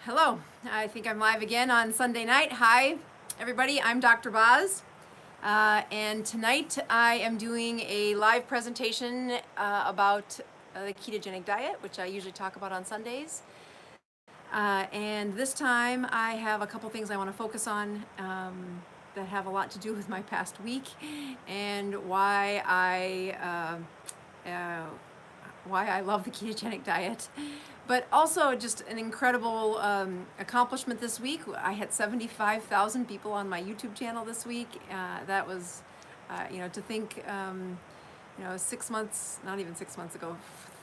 Hello, I think I'm live again on Sunday night. Hi, everybody, I'm Dr. Boz, and tonight I am doing a live presentation about the ketogenic diet, which I usually talk about on Sundays. And this time I have a couple things I want to focus on that have a lot to do with my past week and why I love the ketogenic diet, but also just an incredible accomplishment this week. I had 75,000 people on my YouTube channel this week. That was, to think, 6 months, not even 6 months ago,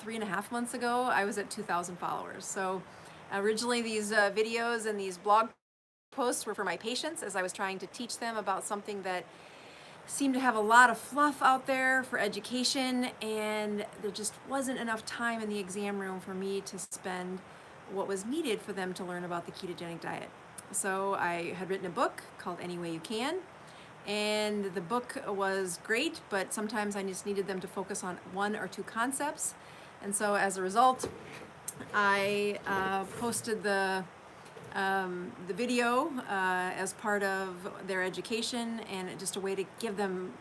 3.5 months ago, I was at 2,000 followers. So originally these videos and these blog posts were for my patients as I was trying to teach them about something that seemed to have a lot of fluff out there for education, and there just wasn't enough time in the exam room for me to spend what was needed for them to learn about the ketogenic diet. So I had written a book called Any Way You Can, and the book was great, but sometimes I just needed them to focus on one or two concepts. And so as a result, I posted the video as part of their education, and just a way to give them,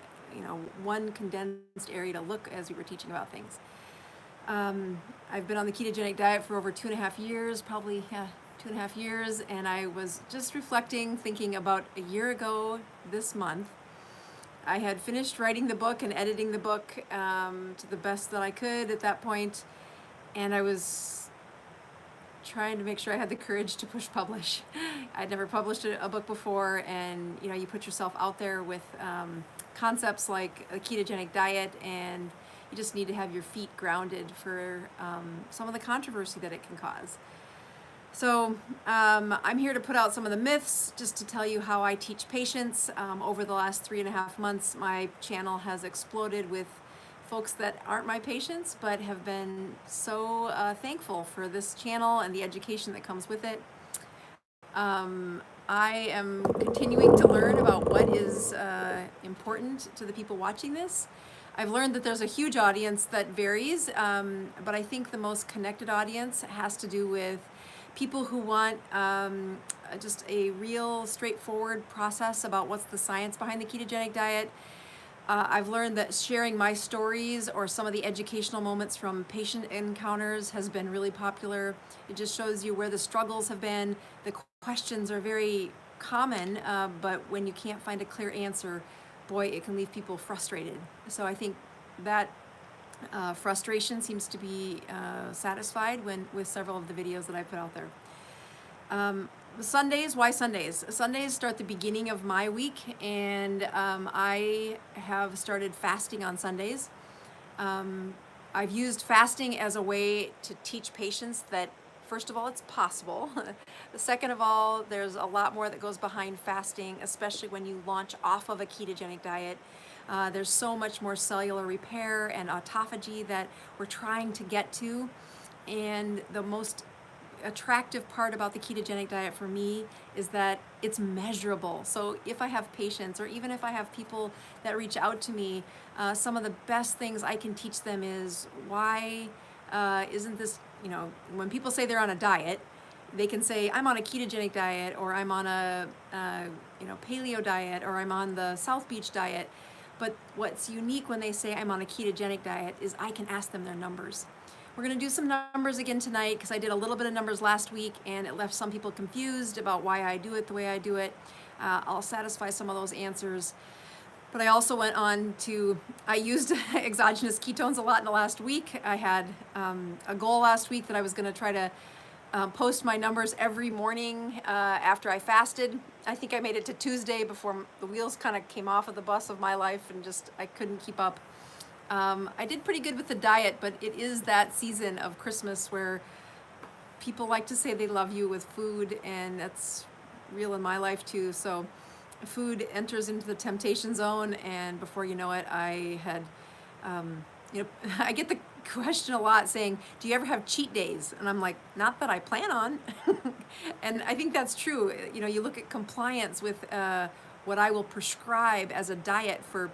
one condensed area to look as we were teaching about things. I've been on the ketogenic diet for over 2.5 years, probably 2.5 years, and I was just reflecting, thinking about a year ago this month. I had finished writing the book and editing the book to the best that I could at that point, and I was trying to make sure I had the courage to push publish. I'd never published a book before, and you put yourself out there with concepts like a ketogenic diet, and you just need to have your feet grounded for some of the controversy that it can cause. So I'm here to put out some of the myths, just to tell you how I teach patients. Over the last 3.5 months, my channel has exploded with folks that aren't my patients, but have been so thankful for this channel and the education that comes with it. I am continuing to learn about what is important to the people watching this. I've learned that there's a huge audience that varies, but I think the most connected audience has to do with people who want just a real straightforward process about what's the science behind the ketogenic diet. I've learned that sharing my stories or some of the educational moments from patient encounters has been really popular. It just shows you where the struggles have been. The questions are very common, but when you can't find a clear answer, boy, it can leave people frustrated. So I think that frustration seems to be satisfied with several of the videos that I put out there. Sundays, why Sundays? Sundays start the beginning of my week, and I have started fasting on Sundays. I've used fasting as a way to teach patients that, first of all, it's possible. Second of all, there's a lot more that goes behind fasting, especially when you launch off of a ketogenic diet. There's so much more cellular repair and autophagy that we're trying to get to, and the most attractive part about the ketogenic diet for me is that it's measurable. So if I have patients, or even if I have people that reach out to me, some of the best things I can teach them is why isn't this, when people say they're on a diet, they can say, I'm on a ketogenic diet, or I'm on a paleo diet, or I'm on the South Beach diet. But what's unique when they say I'm on a ketogenic diet is I can ask them their numbers. We're going to do some numbers again tonight, because I did a little bit of numbers last week and it left some people confused about why I do it the way I do it. I'll satisfy some of those answers. But I also went on to, I used exogenous ketones a lot in the last week. I had a goal last week that I was going to try to post my numbers every morning after I fasted. I think I made it to Tuesday before the wheels kind of came off of the bus of my life, and just I couldn't keep up. I did pretty good with the diet, but it is that season of Christmas where people like to say they love you with food, and that's real in my life too. So food enters into the temptation zone, and before you know it, I had, I get the question a lot saying, do you ever have cheat days? And I'm like, not that I plan on. And I think that's true. You look at compliance with what I will prescribe as a diet for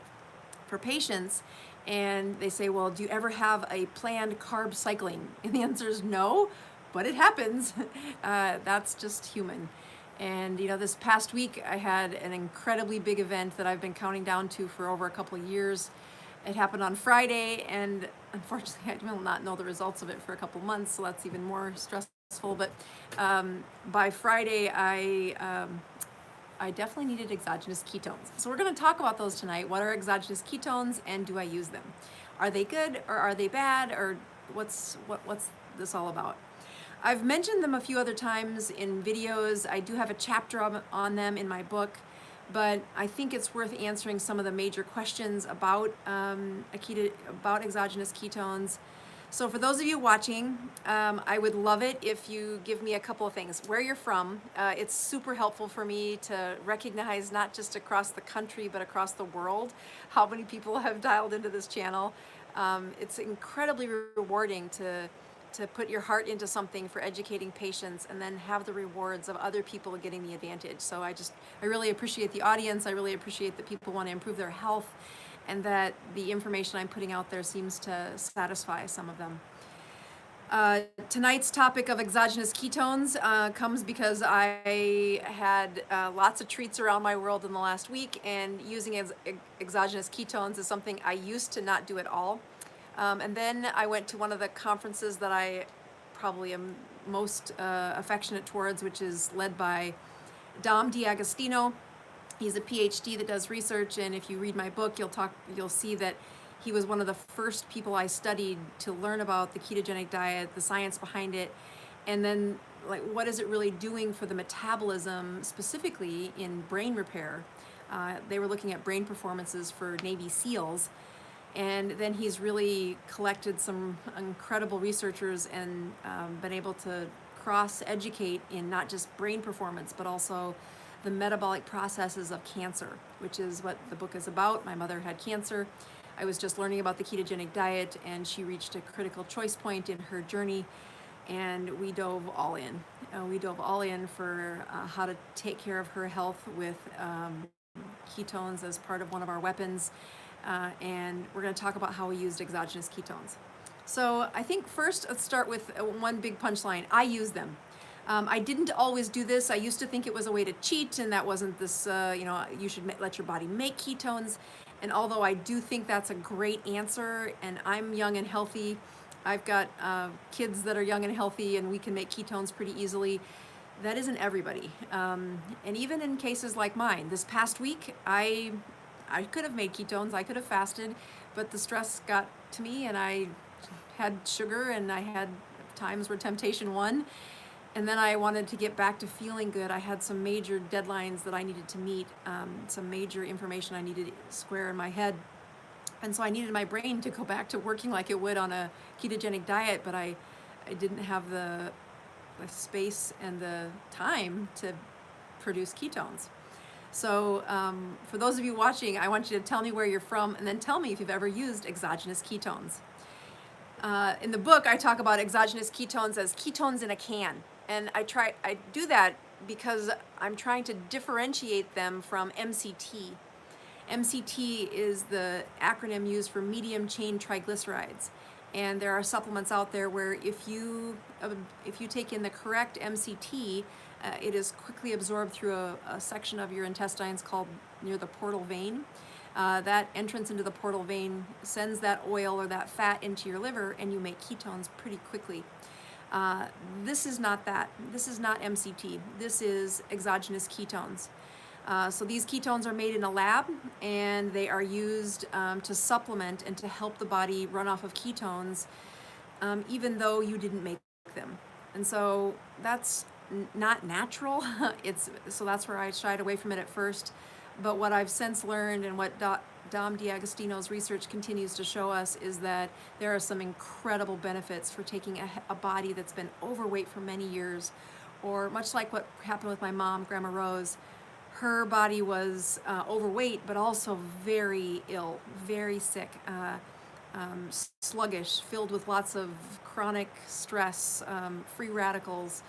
patients, and they say, well, do you ever have a planned carb cycling? And the answer is no, but it happens. That's just human. And this past week I had an incredibly big event that I've been counting down to for over a couple of years. It happened on Friday, and unfortunately I will not know the results of it for a couple months, so that's even more stressful. But by Friday I definitely needed exogenous ketones. So we're going to talk about those tonight. What are exogenous ketones, and do I use them? Are they good or are they bad, or what's this all about? I've mentioned them a few other times in videos. I do have a chapter on them in my book, but I think it's worth answering some of the major questions about about exogenous ketones. So for those of you watching, I would love it if you give me a couple of things. Where you're from, it's super helpful for me to recognize, not just across the country, but across the world, how many people have dialed into this channel. It's incredibly rewarding to put your heart into something for educating patients and then have the rewards of other people getting the advantage. So I really appreciate the audience. I really appreciate that people want to improve their health, and that the information I'm putting out there seems to satisfy some of them. Tonight's topic of exogenous ketones comes because I had lots of treats around my world in the last week, and using exogenous ketones is something I used to not do at all. And then I went to one of the conferences that I probably am most affectionate towards, which is led by Dom D'Agostino. He's a PhD that does research, and if you read my book, you'll see that he was one of the first people I studied to learn about the ketogenic diet, the science behind it, and then like what is it really doing for the metabolism, specifically in brain repair. They were looking at brain performances for Navy SEALs, and then he's really collected some incredible researchers and been able to cross-educate in not just brain performance, but also the metabolic processes of cancer, which is what the book is about. My mother had cancer. I was just learning about the ketogenic diet, and she reached a critical choice point in her journey, and we dove all in. We dove all in for how to take care of her health with ketones as part of one of our weapons, and we're going to talk about how we used exogenous ketones. So I think first let's start with one big punchline. I use them. I didn't always do this. I used to think it was a way to cheat, and that wasn't this, you should let your body make ketones. And although I do think that's a great answer, and I'm young and healthy, I've got kids that are young and healthy, and we can make ketones pretty easily. That isn't everybody. And even in cases like mine, this past week, I could have made ketones, I could have fasted, but the stress got to me, and I had sugar, and I had times where temptation won. And then I wanted to get back to feeling good. I had some major deadlines that I needed to meet, some major information I needed to square in my head. And so I needed my brain to go back to working like it would on a ketogenic diet, but I didn't have the space and the time to produce ketones. So for those of you watching, I want you to tell me where you're from, and then tell me if you've ever used exogenous ketones. In the book, I talk about exogenous ketones as ketones-in-A-Can. And I do that because I'm trying to differentiate them from MCT. MCT is the acronym used for medium chain triglycerides. And there are supplements out there where if you take in the correct MCT, it is quickly absorbed through a section of your intestines called near the portal vein. That entrance into the portal vein sends that oil or that fat into your liver, and you make ketones pretty quickly. This is not that. This is not MCT. This is exogenous ketones. So these ketones are made in a lab, and they are used to supplement and to help the body run off of ketones, even though you didn't make them. And so that's not natural. So that's where I shied away from it at first. But what I've since learned, and what Dom D'Agostino's research continues to show us, is that there are some incredible benefits for taking a body that's been overweight for many years, or much like what happened with my mom, Grandma Rose. Her body was overweight, but also very ill, very sick, sluggish, filled with lots of chronic stress, free radicals,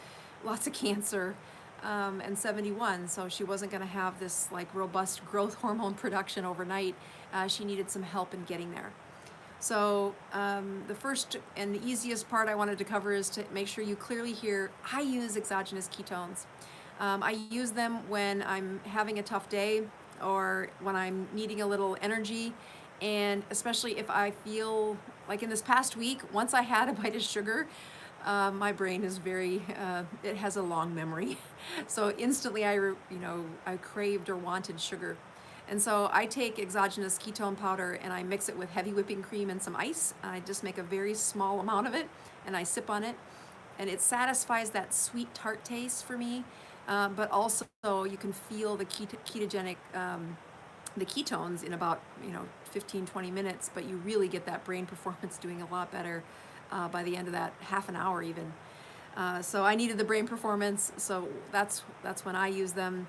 lots of cancer. And 71, so she wasn't going to have this like robust growth hormone production overnight. She needed some help in getting there. So the first and the easiest part I wanted to cover is to make sure you clearly hear, I use exogenous ketones. I use them when I'm having a tough day or when I'm needing a little energy, and especially if I feel like in this past week, once I had a bite of sugar, my brain is it has a long memory. So instantly I craved or wanted sugar. And so I take exogenous ketone powder and I mix it with heavy whipping cream and some ice. I just make a very small amount of it and I sip on it. And it satisfies that sweet tart taste for me, but also you can feel the ketogenic, the ketones in about 15, 20 minutes, but you really get that brain performance doing a lot better by the end of that half an hour even. So I needed the brain performance, so that's when I use them.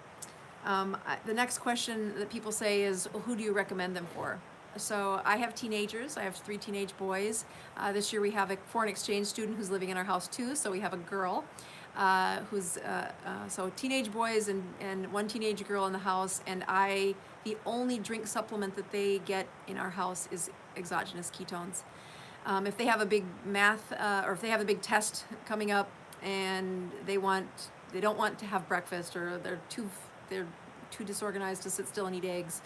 The next question that people say is, well, who do you recommend them for? So I have teenagers. I have 3 teenage boys. This year we have a foreign exchange student who's living in our house too. So we have a girl so teenage boys and 1 teenage girl in the house. And the only drink supplement that they get in our house is exogenous ketones. If they have a big or if they have a big test coming up and they don't want to have breakfast, or they're too disorganized to sit still and eat eggs,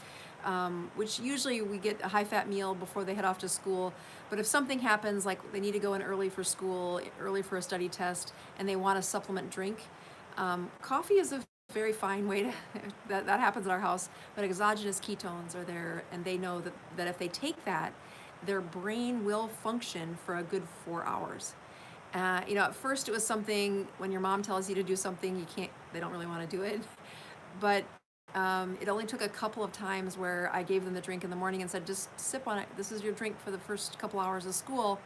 which usually we get a high-fat meal before they head off to school. But if something happens, like they need to go in early for school, early for a study test, and they want a supplement drink, coffee is a very fine way to, that happens at our house, but exogenous ketones are there, and they know that if they take that, their brain will function for a good 4 hours. At first it was something, when your mom tells you to do something, they don't really want to do it. But it only took a couple of times where I gave them the drink in the morning and said, just sip on it. This is your drink for the first couple hours of school.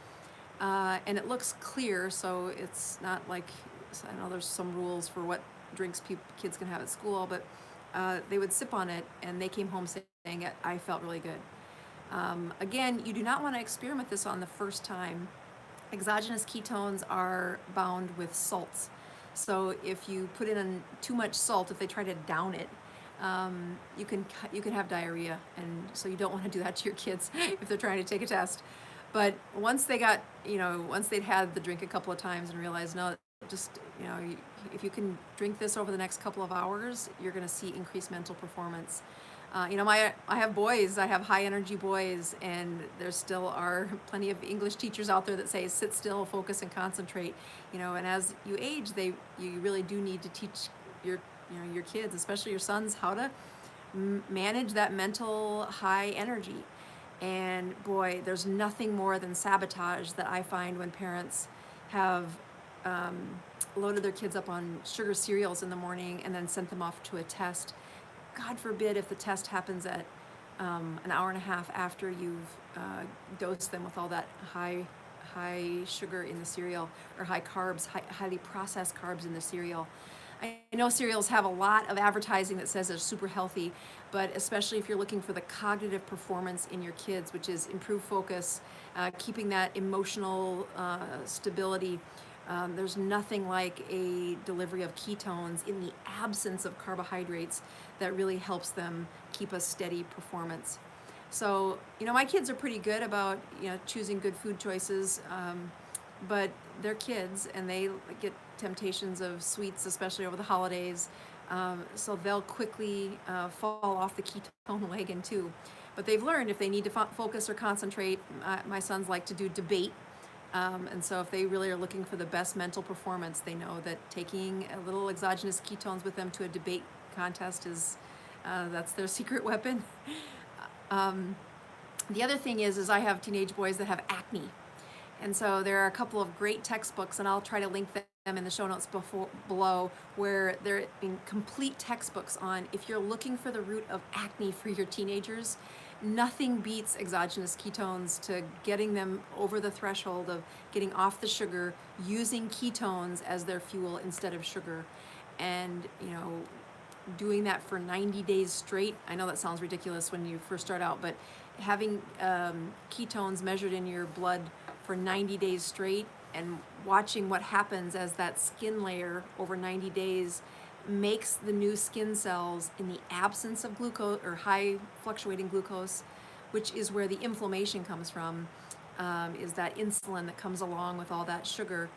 And it looks clear, so it's not like, I know there's some rules for what drinks kids can have at school, but they would sip on it and they came home saying, I felt really good. Again, you do not want to experiment this on the first time. Exogenous ketones are bound with salts. So if you put in too much salt, if they try to down it, you can have diarrhea, and so you don't want to do that to your kids if they're trying to take a test. But once they'd had the drink a couple of times and realized, no, just if you can drink this over the next couple of hours, you're going to see increased mental performance. I have boys. I have high energy boys, and there still are plenty of English teachers out there that say, sit still, focus, and concentrate. And as you age, you really do need to teach your kids, especially your sons, how to manage that mental high energy. And boy, there's nothing more than sabotage that I find when parents have loaded their kids up on sugar cereals in the morning and then sent them off to a test. God forbid if the test happens at an hour and a half after you've dosed them with all that high sugar in the cereal, or high carbs, highly processed carbs in the cereal. I know cereals have a lot of advertising that says they're super healthy, but especially if you're looking for the cognitive performance in your kids, which is improved focus, keeping that emotional stability, there's nothing like a delivery of ketones in the absence of carbohydrates that really helps them keep a steady performance. So, my kids are pretty good about, choosing good food choices, but they're kids and they get temptations of sweets, especially over the holidays. So they'll quickly fall off the ketone wagon too. But they've learned if they need to focus or concentrate, my sons like to do debate. And so if they really are looking for the best mental performance, they know that taking a little exogenous ketones with them to a debate contest that's their secret weapon. The other thing is I have teenage boys that have acne. And so there are a couple of great textbooks, and I'll try to link them in the show notes below, where they're in complete textbooks on if you're looking for the root of acne for your teenagers. Nothing beats exogenous ketones to getting them over the threshold of getting off the sugar, using ketones as their fuel instead of sugar, and doing that for 90 days straight. I know that sounds ridiculous when you first start out, but having ketones measured in your blood for 90 days straight and watching what happens as that skin layer over 90 days makes the new skin cells in the absence of glucose or high fluctuating glucose, which is where the inflammation comes from. is that insulin that comes along with all that sugar.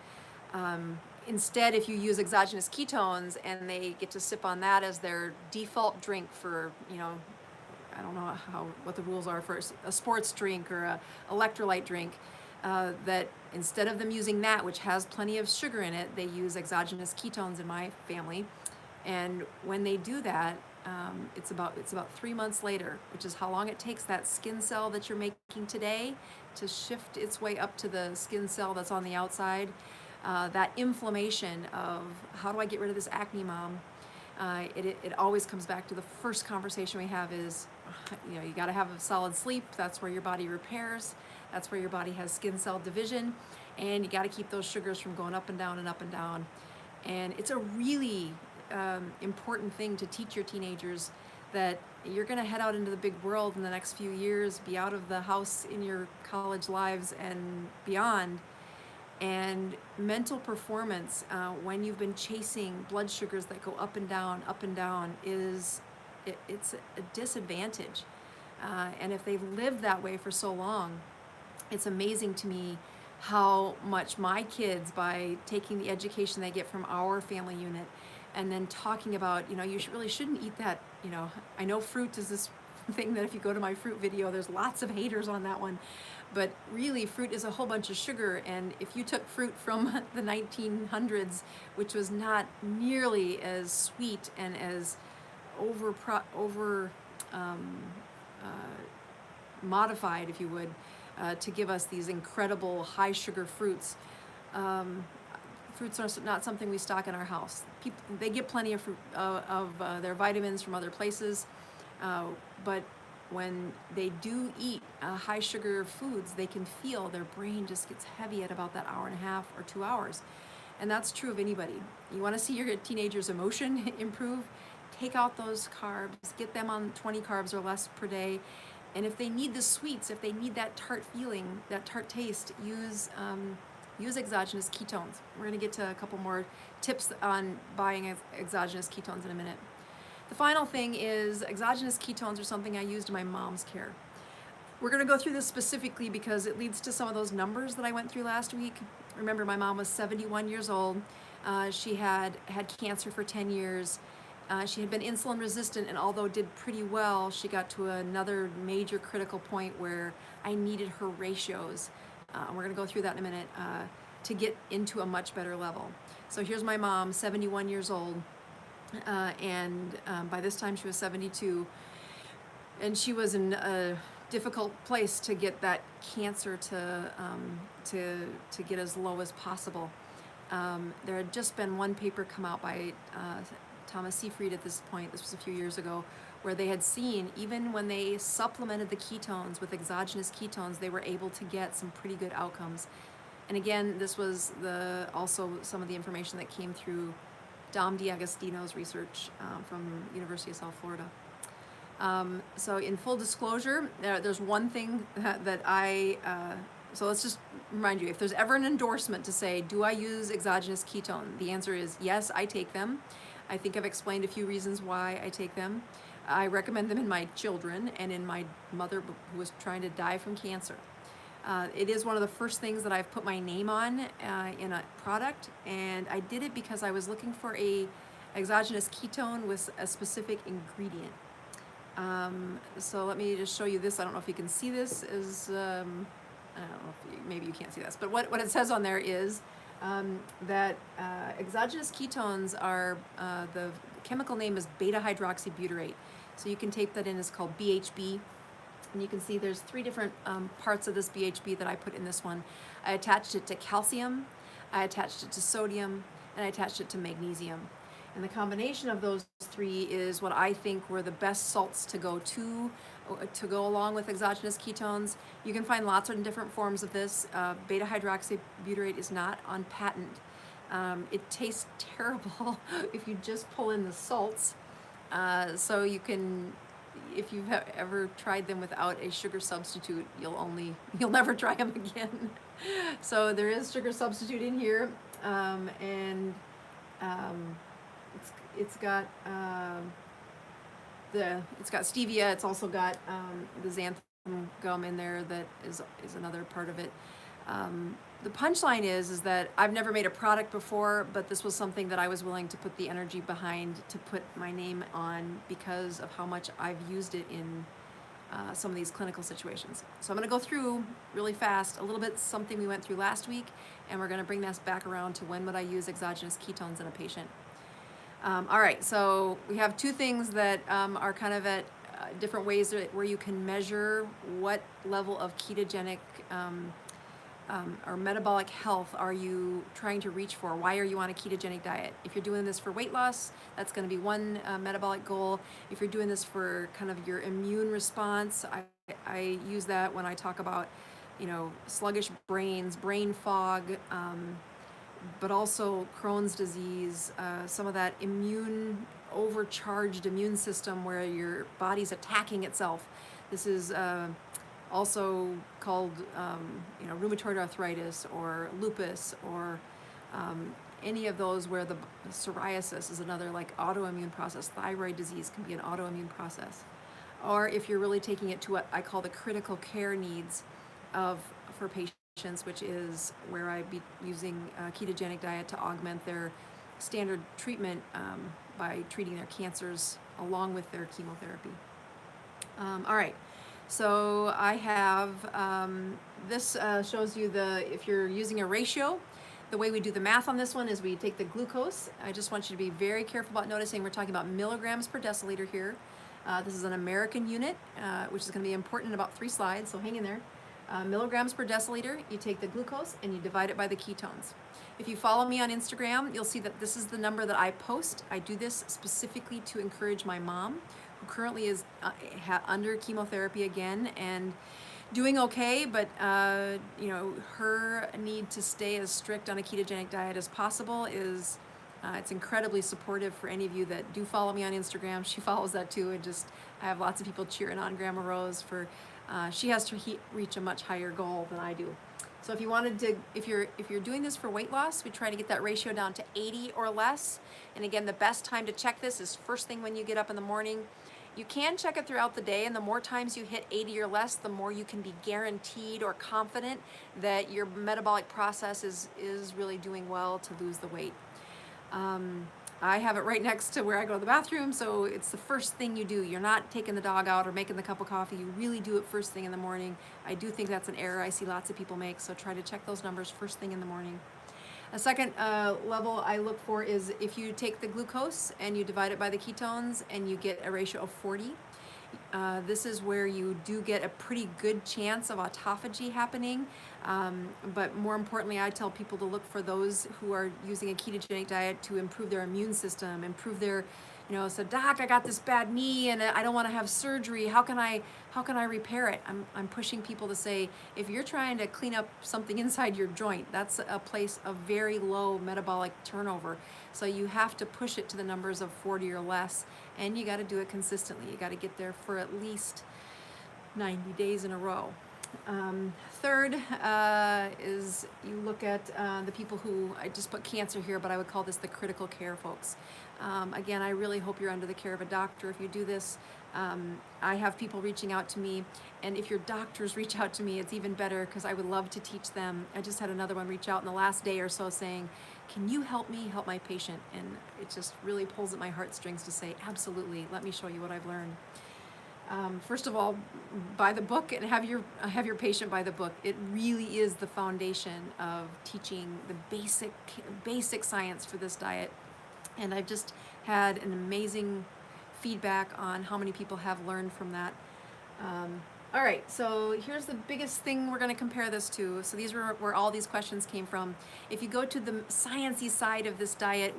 Instead, if you use exogenous ketones and they get to sip on that as their default drink for, I don't know what the rules are for a sports drink or a electrolyte drink, that instead of them using that, which has plenty of sugar in it, they use exogenous ketones in my family. And when they do that, it's about 3 months later, which is how long it takes that skin cell that you're making today to shift its way up to the skin cell that's on the outside. That inflammation of how do I get rid of this acne, mom? It always comes back to the first conversation we have is, you got to have a solid sleep. That's where your body repairs. That's where your body has skin cell division, and you got to keep those sugars from going up and down and up and down. And it's a really important thing to teach your teenagers that you're going to head out into the big world in the next few years, be out of the house in your college lives and beyond. And mental performance, when you've been chasing blood sugars that go up and down, it's a disadvantage. And if they've lived that way for so long, it's amazing to me how much my kids, by taking the education they get from our family unit and then talking about, you really shouldn't eat that. I know fruit is this thing that if you go to my fruit video, there's lots of haters on that one. But really, fruit is a whole bunch of sugar, and if you took fruit from the 1900s, which was not nearly as sweet and as modified, if you would, to give us these incredible high sugar fruits. Fruits are not something we stock in our house. They get plenty of fruit, of their vitamins from other places, but when they do eat high sugar foods, they can feel their brain just gets heavy at about that hour and a half or 2 hours. And that's true of anybody. You want to see your teenager's emotion improve? Take out those carbs, get them on 20 carbs or less per day. And if they need the sweets, if they need that tart feeling, that tart taste, use exogenous ketones. We're going to get to a couple more tips on buying exogenous ketones in a minute. The final thing is exogenous ketones are something I used in my mom's care. We're going to go through this specifically because it leads to some of those numbers that I went through last week. Remember, my mom was 71 years old. She had cancer for 10 years. She had been insulin resistant, and although did pretty well, she got to another major critical point where I needed her ratios. We're going to go through that in a minute to get into a much better level. So here's my mom, 71 years old. And by this time she was 72, and she was in a difficult place to get that cancer to get as low as possible. There had just been one paper come out by Thomas Seyfried at this point. This was a few years ago, where they had seen even when they supplemented the ketones with exogenous ketones, they were able to get some pretty good outcomes. And again, this was also some of the information that came through Dom D'Agostino's research from University of South Florida. So in full disclosure, there's one thing so let's just remind you, if there's ever an endorsement to say, do I use exogenous ketone? The answer is yes, I take them. I think I've explained a few reasons why I take them. I recommend them in my children and in my mother who was trying to die from cancer. It is one of the first things that I've put my name on in a product, and I did it because I was looking for a exogenous ketone with a specific ingredient. So let me just show you this. I don't know if you can see this. I don't know if maybe you can't see this, but what it says on there is that exogenous ketones are, the chemical name is beta-hydroxybutyrate. So you can tape that in, it's called BHB. And you can see there's 3 different parts of this BHB that I put in this one. I attached it to calcium, I attached it to sodium, and I attached it to magnesium. And the combination of those 3 is what I think were the best salts to go along with exogenous ketones. You can find lots of different forms of this. Beta-hydroxybutyrate is not on patent. It tastes terrible if you just pull in the salts. So you can, if you've ever tried them without a sugar substitute, you'll never try them again. So there is sugar substitute in here, and it's got stevia. It's also got the xanthine gum in there that is another part of it. The punchline is that I've never made a product before, but this was something that I was willing to put the energy behind to put my name on because of how much I've used it in some of these clinical situations. So I'm going to go through really fast a little bit something we went through last week, and we're going to bring this back around to when would I use exogenous ketones in a patient. All right, so we have two things that are kind of at different ways where you can measure what level of ketogenic or metabolic health are you trying to reach for? Why are you on a ketogenic diet? If you're doing this for weight loss, that's going to be one metabolic goal. If you're doing this for kind of your immune response, I use that when I talk about, sluggish brains, brain fog, but also Crohn's disease, some of that overcharged immune system where your body's attacking itself. This is also called, rheumatoid arthritis or lupus or any of those where the psoriasis is another like autoimmune process. Thyroid disease can be an autoimmune process. Or if you're really taking it to what I call the critical care needs for patients, which is where I'd be using a ketogenic diet to augment their standard treatment by treating their cancers along with their chemotherapy. All right. So I have, this shows you if you're using a ratio, the way we do the math on this one is we take the glucose. I just want you to be very careful about noticing we're talking about milligrams per deciliter here. This is an American unit, which is going to be important in about 3 slides, so hang in there. Milligrams per deciliter, you take the glucose and you divide it by the ketones. If you follow me on Instagram, you'll see that this is the number that I post. I do this specifically to encourage my mom, who currently is under chemotherapy again and doing okay, but her need to stay as strict on a ketogenic diet as possible is it's incredibly supportive for any of you that do follow me on Instagram. She follows that too, and I have lots of people cheering on Grandma Rose for she has to reach a much higher goal than I do. So if you're doing this for weight loss, we try to get that ratio down to 80 or less. And again, the best time to check this is first thing when you get up in the morning. You can check it throughout the day, and the more times you hit 80 or less, the more you can be guaranteed or confident that your metabolic process is really doing well to lose the weight. I have it right next to where I go to the bathroom, so it's the first thing you do. You're not taking the dog out or making the cup of coffee. You really do it first thing in the morning. I do think that's an error I see lots of people make, so try to check those numbers first thing in the morning. A second level I look for is if you take the glucose and you divide it by the ketones and you get a ratio of 40. This is where you do get a pretty good chance of autophagy happening. But more importantly, I tell people to look for those who are using a ketogenic diet to improve their immune system, improve their, so doc, I got this bad knee and I don't want to have surgery. How can I repair it? I'm pushing people to say, if you're trying to clean up something inside your joint, that's a place of very low metabolic turnover. So you have to push it to the numbers of 40 or less, and you got to do it consistently. You got to get there for at least 90 days in a row. Third is you look at the people who, I just put cancer here, but I would call this the critical care folks. Again, I really hope you're under the care of a doctor if you do this. I have people reaching out to me, and if your doctors reach out to me, it's even better because I would love to teach them. I just had another one reach out in the last day or so saying, can you help me help my patient? And it just really pulls at my heartstrings to say, absolutely, let me show you what I've learned. First of all, buy the book and have your patient buy the book. It really is the foundation of teaching the basic science for this diet. And I've just had an amazing feedback on how many people have learned from that. All right, so here's the biggest thing we're going to compare this to. So these were where all these questions came from. If you go to the sciencey side of this diet,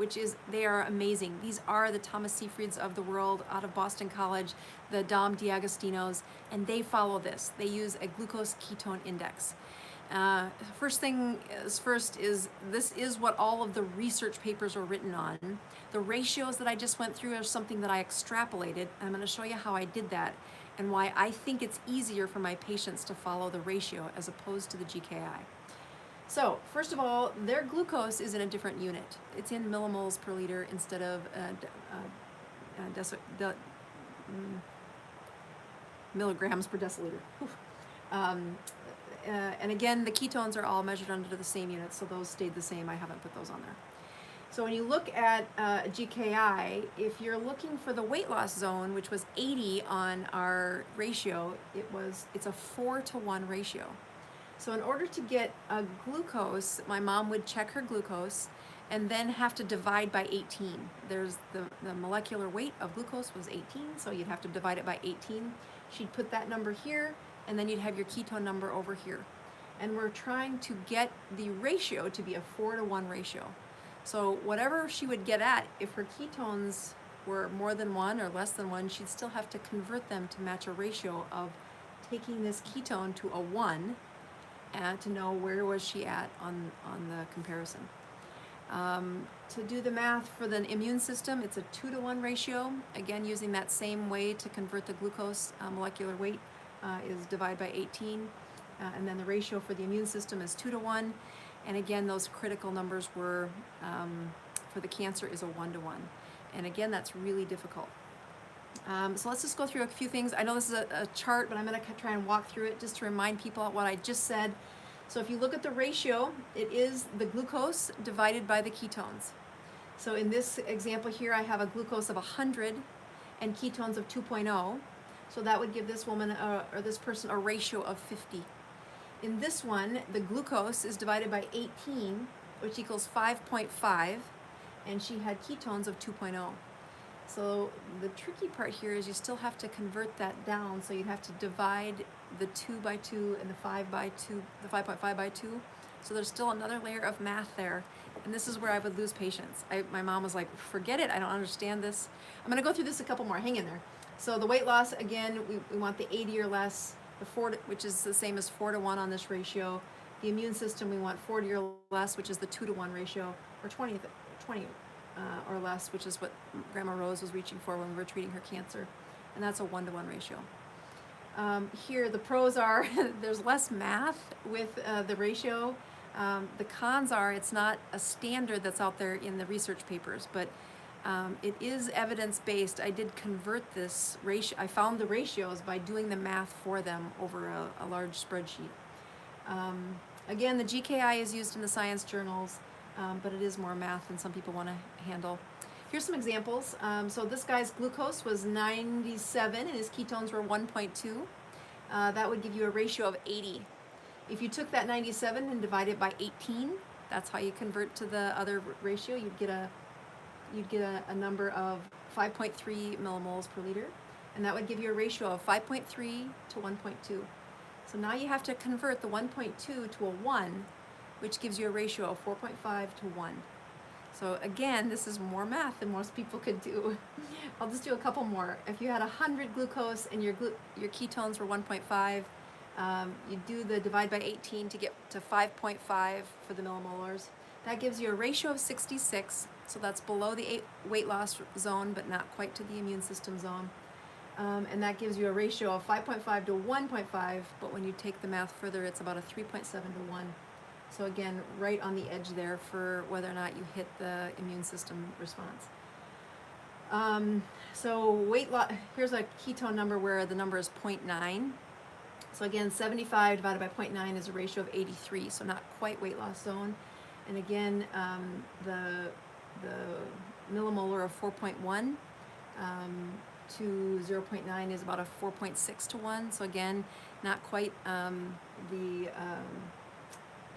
they are amazing. These are the Thomas Seyfrieds of the world out of Boston College, the Dom D'Agostinos, and they follow this. They use a glucose ketone index. First thing is first is this is what all of the research papers are written on. The ratios that I just went through are something that I extrapolated. I'm going to show you how I did that and why I think it's easier for my patients to follow the ratio as opposed to the GKI. So first of all, their glucose is in a different unit. It's in millimoles per liter instead of milligrams per deciliter. Um, and again, the ketones are all measured under the same units, so those stayed the same. I haven't put those on there. So when you look at GKI, if you're looking for the weight loss zone, which was 80 on our ratio, it's a 4-to-1 ratio. So in order to get a glucose, my mom would check her glucose and then have to divide by 18. There's the molecular weight of glucose was 18, so you'd have to divide it by 18. She'd put that number here, and then you'd have your ketone number over here. And we're trying to get the ratio to be a 4-to-1 ratio. So whatever she would get at, if her ketones were more than 1 or less than 1, she'd still have to convert them to match a ratio of taking this ketone to a 1 and to know where was she at on the comparison. To do the math for the immune system, it's a 2-to-1 ratio. Again, using that same way to convert the glucose molecular weight is divide by 18. And then the ratio for the immune system is 2-to-1. And again, those critical numbers were, for the cancer, is a 1-to-1. And again, that's really difficult. So let's just go through a few things. I know this is a chart, but I'm going to try and walk through it just to remind people what I just said. So if you look at the ratio, it is the glucose divided by the ketones. So in this example here, I have a glucose of 100 and ketones of 2.0. So that would give this woman or this person a ratio of 50. In this one, the glucose is divided by 18, which equals 5.5, and she had ketones of 2.0. So the tricky part here is you still have to convert that down, so you'd have to divide the 2 by 2 and the 5 by 2, the 5.5 by 2. So there's still another layer of math there, and this is where I would lose patience. My mom was like, forget it, I don't understand this. I'm gonna go through this a couple more, hang in there. So the weight loss, again, we want the 80 or less, the 4, which is the same as 4-to-1 on this ratio. The immune system, we want 40 or less, which is the 2-to-1 ratio, or 20 or less, which is what Grandma Rose was reaching for when we were treating her cancer, and that's a 1-to-1 ratio. Here, the pros are there's less math with the ratio. The cons are it's not a standard that's out there in the research papers, but it is evidence-based. I did convert this ratio. I found the ratios by doing the math for them over a large spreadsheet. Again, the GKI is used in the science journals, but it is more math than some people want to handle. Here's some examples. So this guy's glucose was 97 and his ketones were 1.2. That would give you a ratio of 80. If you took that 97 and divided it by 18, that's how you convert to the other ratio. You'd get a number of 5.3 millimoles per liter, and that would give you a ratio of 5.3 to 1.2. So now you have to convert the 1.2 to a 1, which gives you a ratio of 4.5 to 1. So again, this is more math than most people could do. I'll just do a couple more. If you had 100 glucose and your ketones were 1.5, you do the divide by 18 to get to 5.5 for the millimolars. That gives you a ratio of 66, so that's below the weight loss zone, but not quite to the immune system zone. And that gives you a ratio of 5.5 to 1.5, but when you take the math further, it's about a 3.7 to 1. So again, right on the edge there for whether or not you hit the immune system response. So weight loss, here's a ketone number where the number is 0.9. So again, 75 divided by 0.9 is a ratio of 83, so not quite weight loss zone. And again, the millimolar of 4.1 to 0.9 is about a 4.6 to 1. So again, not quite the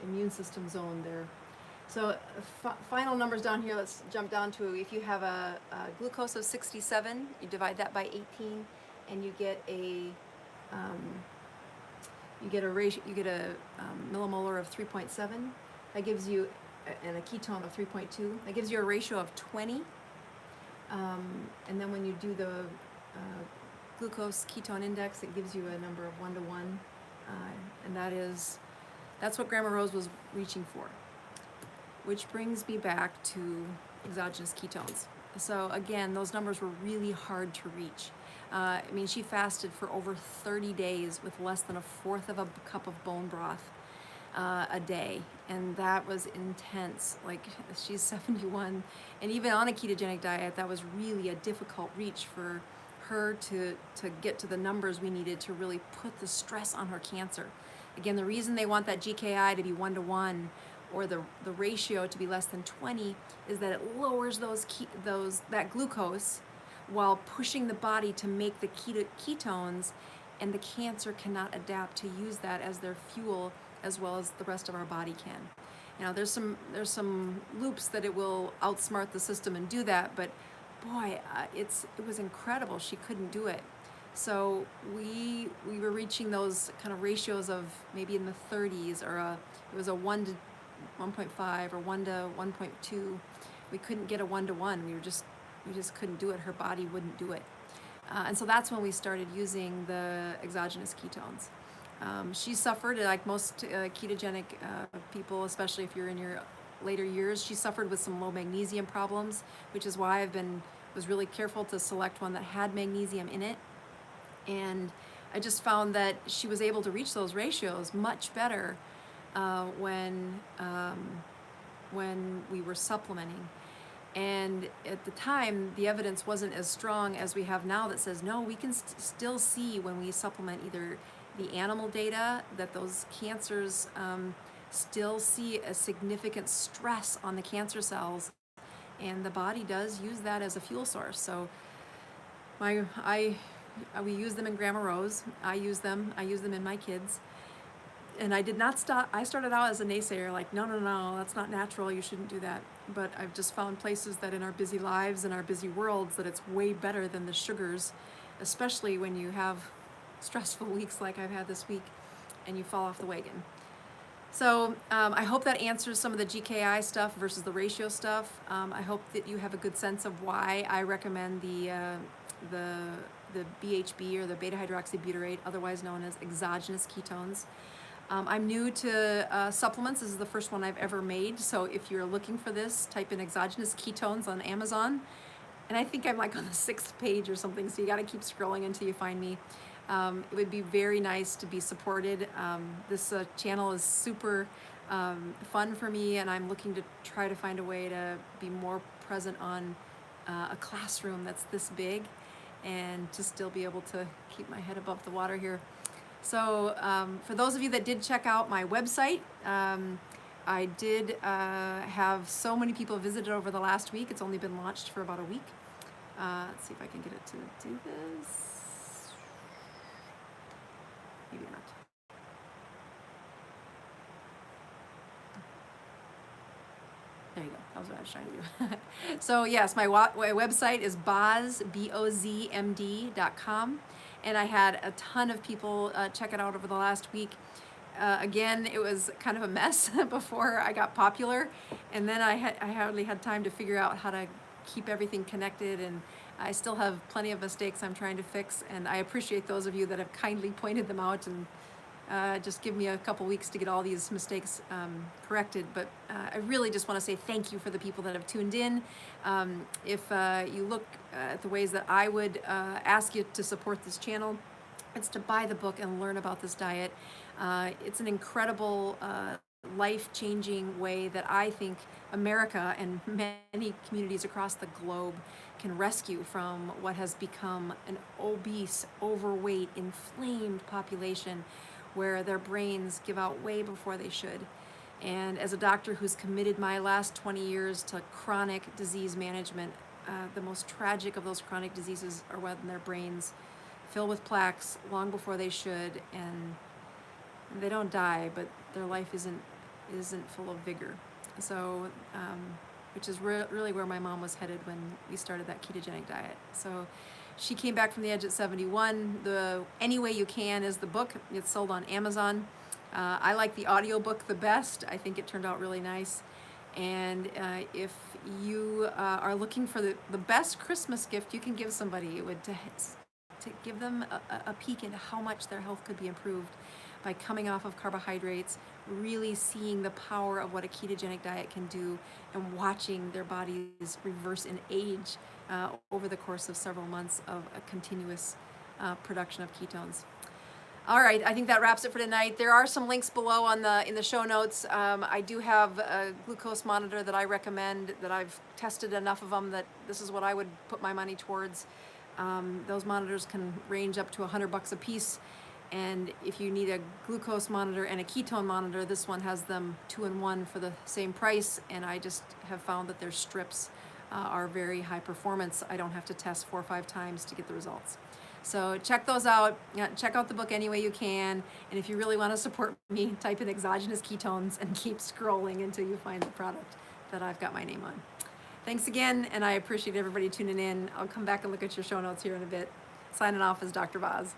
immune system zone there. So final numbers down here, let's jump down to if you have a glucose of 67, you divide that by 18, and you get a millimolar of 3.7. That gives you, and a ketone of 3.2. That gives you a ratio of 20. And then when you do the glucose ketone index, it gives you a number of 1-to-1, and that's what Grandma Rose was reaching for. Which brings me back to exogenous ketones. So again, those numbers were really hard to reach. I mean, she fasted for over 30 days with less than 1/4 of a cup of bone broth a day, and that was intense. Like, she's 71, and even on a ketogenic diet, that was really a difficult reach for her to get to the numbers we needed to really put the stress on her cancer. Again, the reason they want that GKI to be 1-to-1 or the ratio to be less than 20 is that it lowers that glucose while pushing the body to make the ketones, and the cancer cannot adapt to use that as their fuel as well as the rest of our body can. You know, there's some loops that it will outsmart the system and do that, but boy, it was incredible. She couldn't do it. So we were reaching those kind of ratios of maybe in the 30s, or it was a 1 to 1.5 or 1 to 1.2. We couldn't get a 1-to-1. We just couldn't do it. Her body wouldn't do it. And so that's when we started using the exogenous ketones. She suffered, like most ketogenic people, especially if you're in your later years, she suffered with some low magnesium problems, which is why was really careful to select one that had magnesium in it. And I just found that she was able to reach those ratios much better when we were supplementing. And at the time, the evidence wasn't as strong as we have now that says, no, we can still see when we supplement either the animal data that those cancers still see a significant stress on the cancer cells, and the body does use that as a fuel source. So we use them in Grandma Rose. I use them in my kids. And I did not stop. I started out as a naysayer, like, no, that's not natural. You shouldn't do that. But I've just found places that in our busy lives and our busy worlds that it's way better than the sugars, especially when you have stressful weeks like I've had this week and you fall off the wagon. So I hope that answers some of the GKI stuff versus the ratio stuff. I hope that you have a good sense of why I recommend the BHB, or the beta hydroxybutyrate, otherwise known as exogenous ketones. I'm new to supplements. This is the first one I've ever made. So if you're looking for this, type in exogenous ketones on Amazon. And I think I'm like on the 6th page or something, so you got to keep scrolling until you find me. It would be very nice to be supported. This channel is super fun for me, and I'm looking to try to find a way to be more present on a classroom that's this big and to still be able to keep my head above the water here. So for those of you that did check out my website, I did have so many people visit it over the last week. It's only been launched for about a week. Let's see if I can get it to do this. Maybe not. There you go. That was what I was trying to do. So yes, my website is Boz, BOZMD.com. And I had a ton of people check it out over the last week. Again, it was kind of a mess before I got popular, and then I hardly had time to figure out how to keep everything connected, and I still have plenty of mistakes I'm trying to fix, and I appreciate those of you that have kindly pointed them out and just give me a couple weeks to get all these mistakes corrected. But I really just want to say thank you for the people that have tuned in. If you look at the ways that I would ask you to support this channel, it's to buy the book and learn about this diet. It's an incredible life-changing way that I think America and many communities across the globe can rescue from what has become an obese, overweight, inflamed population where their brains give out way before they should. And as a doctor who's committed my last 20 years to chronic disease management, the most tragic of those chronic diseases are when their brains fill with plaques long before they should, and they don't die, but their life isn't full of vigor. So, which is really where my mom was headed when we started that ketogenic diet. So she came back from the edge at 71. The Any Way You Can is the book. It's sold on Amazon. I like the audiobook the best. I think it turned out really nice. And if you are looking for the best Christmas gift you can give somebody, it would to give them a peek into how much their health could be improved by coming off of carbohydrates, really seeing the power of what a ketogenic diet can do, and watching their bodies reverse in age over the course of several months of a continuous production of ketones. All right, I think that wraps it for tonight. There are some links below in the show notes. I do have a glucose monitor that I recommend, that I've tested enough of them that this is what I would put my money towards. Those monitors can range up to $100 a piece. And if you need a glucose monitor and a ketone monitor, this one has them 2-in-1 for the same price. And I just have found that their strips are very high performance. I don't have to test 4 or 5 times to get the results. So check those out. Check out the book any way you can. And if you really want to support me, type in exogenous ketones and keep scrolling until you find the product that I've got my name on. Thanks again, and I appreciate everybody tuning in. I'll come back and look at your show notes here in a bit. Signing off is Dr. Boz.